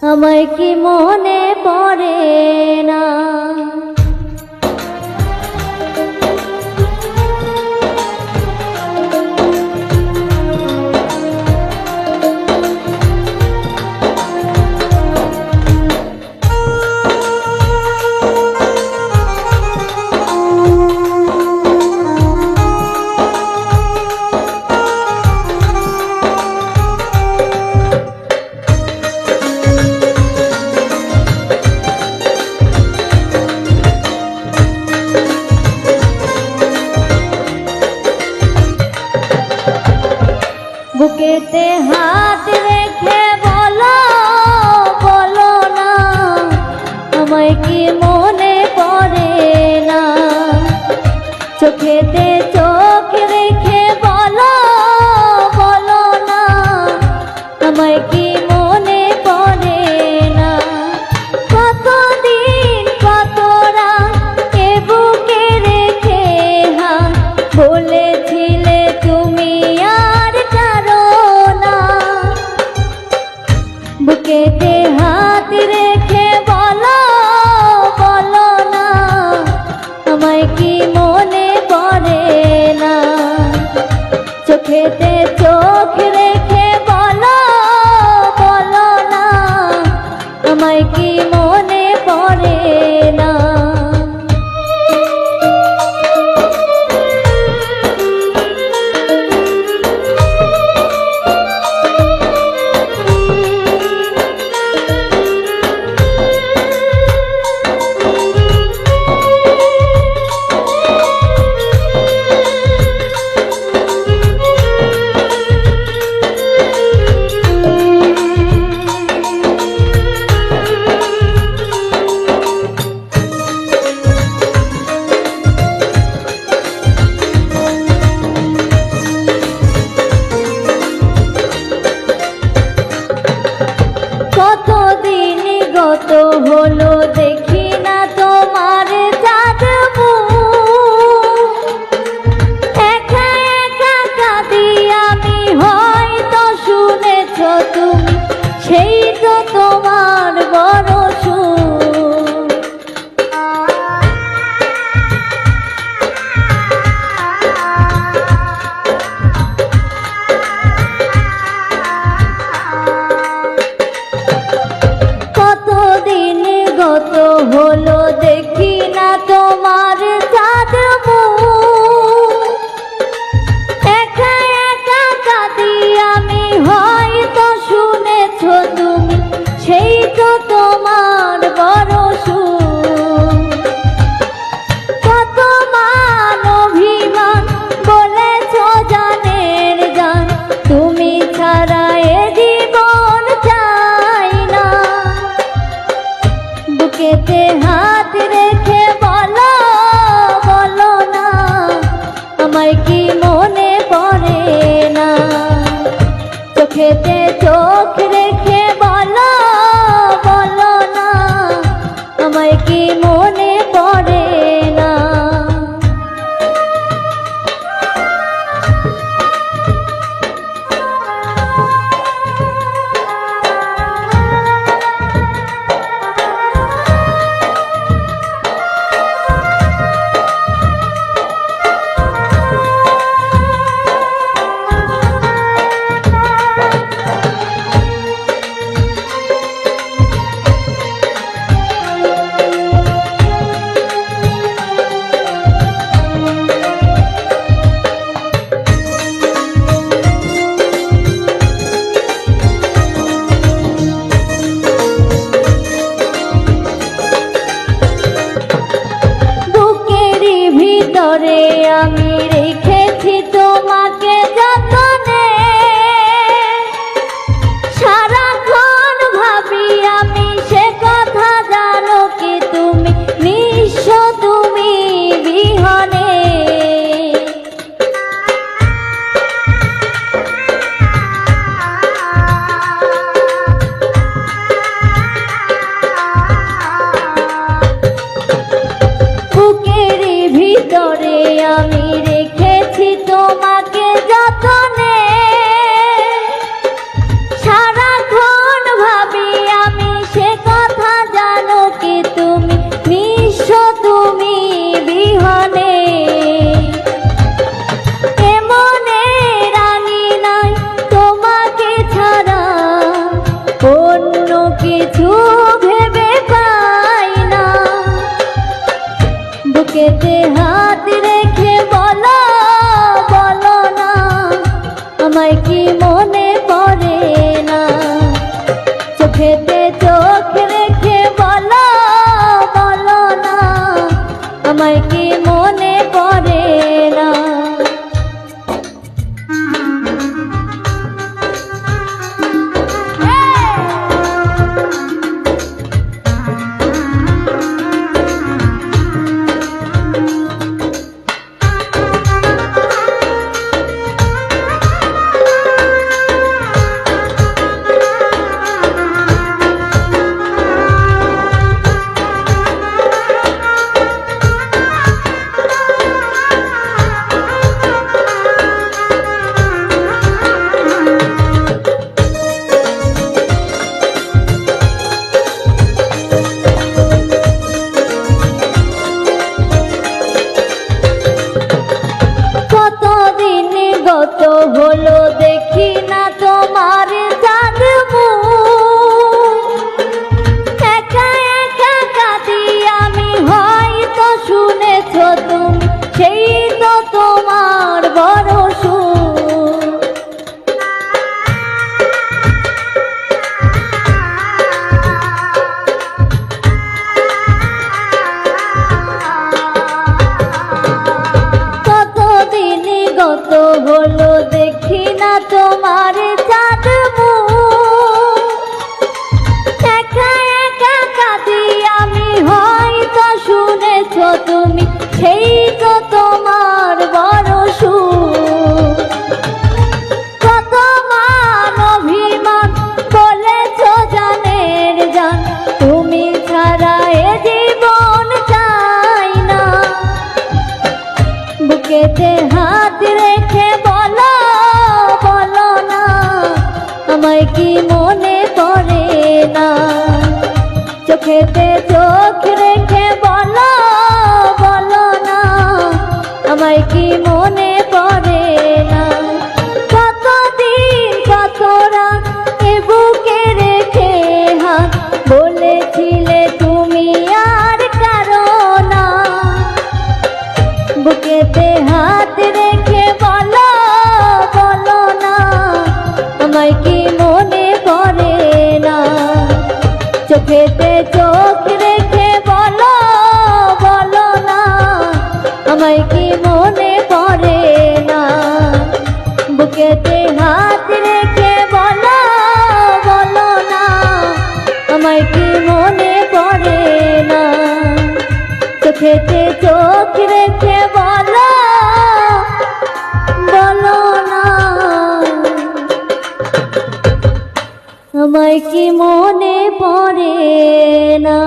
আমায় কি মনে পড়ে না? বুকেতে হাত রেখে বলো বলো না, আমায় কি মনে পড়ে না? চোখেতে চোখ রেখে বলো বলো না, আমায় কি মনে পড়ে না? কতদিন কত রাত এ বুকে রেখে হাত বলেছিলে তুমি বুকেতে হাত রেখে বলো বলো না, আমায় কি মনে পড়ে না? চোখেতে চোখ রেখে বলো বলো না, আমায় কি মনে পড়ে না? কতদিন গত হলো দেখি না তোমার চাঁদ মুখ, একা একা কাঁদি আমি, হয়তো শুনেছ তুমি, সেই তো তোমার বড় সুখ। কত হলো দেখি না তোমার চাঁদ মুখ, একা একা কাঁদি আমি, হয়তো শুনেছ তুমি, সেই তো তোমার বড় সুখ। কত মান অভিমান বলেছ জানের জান, তুমি ছাড়া এ জীবন চাই না। বুকেতে হাত রেখে বলো বলো না, আমায় কি মনে পড়ে না? চোখেতে চোখ রেখে বলো বলো না, আমায় কি মনে পড়ে না? ভিতরে আমি রেখেছি তোমাকে যতনে, সারাক্ষণ ভাবি আমি সে কথা, জানো কি তুমি নিঃস্ব তুমি বিহনে। ভিতরে আমি কিছু ভেবে পাই না। বুকেতে হাত রেখে বলো বলো না, আমায় কি মনে পড়ে না। চোখেতে চোখ রেখে বলো বলো না, আমায় কি মনে পড়ে না। কত হলো দেখি না তোমার চাঁদ মুখ, একা একা কাঁদি আমি, হয়তো শুনেছ তুমি, সেই তো তোমার বড় সুখ। কতদিন গত হলো দেখি না তোমার চাঁদ মুখ, একা একা কাঁদি আমি, হয়তো শুনেছ তুমি, সেই তো তোমার বড় সুখ। কত মান অভিমান বলেছ জানের জান, তুমি ছাড়া এ জীবন চাই না। বুকেতে হাত রেখে বলো বলো না, আমায় কি মনে পড়ে না। চোখেতে চোখ রেখে বলো বলো না, আমায় কি মনে পড়ে না। কতদিন কত রাত এ বুকে রেখে হাত, বলেছিলে তুমি আর কারো না। বুকেতে হাত রেখে বলো বলো না, আমায় কি মনে পড়ে না। চোখেতে চোখ রেখে বলো বলো না, আমায় কি মনে পড়ে না। বুকেতে হাত রেখে বলো বলো না, আমায় কি মনে পড়ে না। চোখেতে চোখ রেখে বলো বলো না, আমায় কি মনে পড়ে না।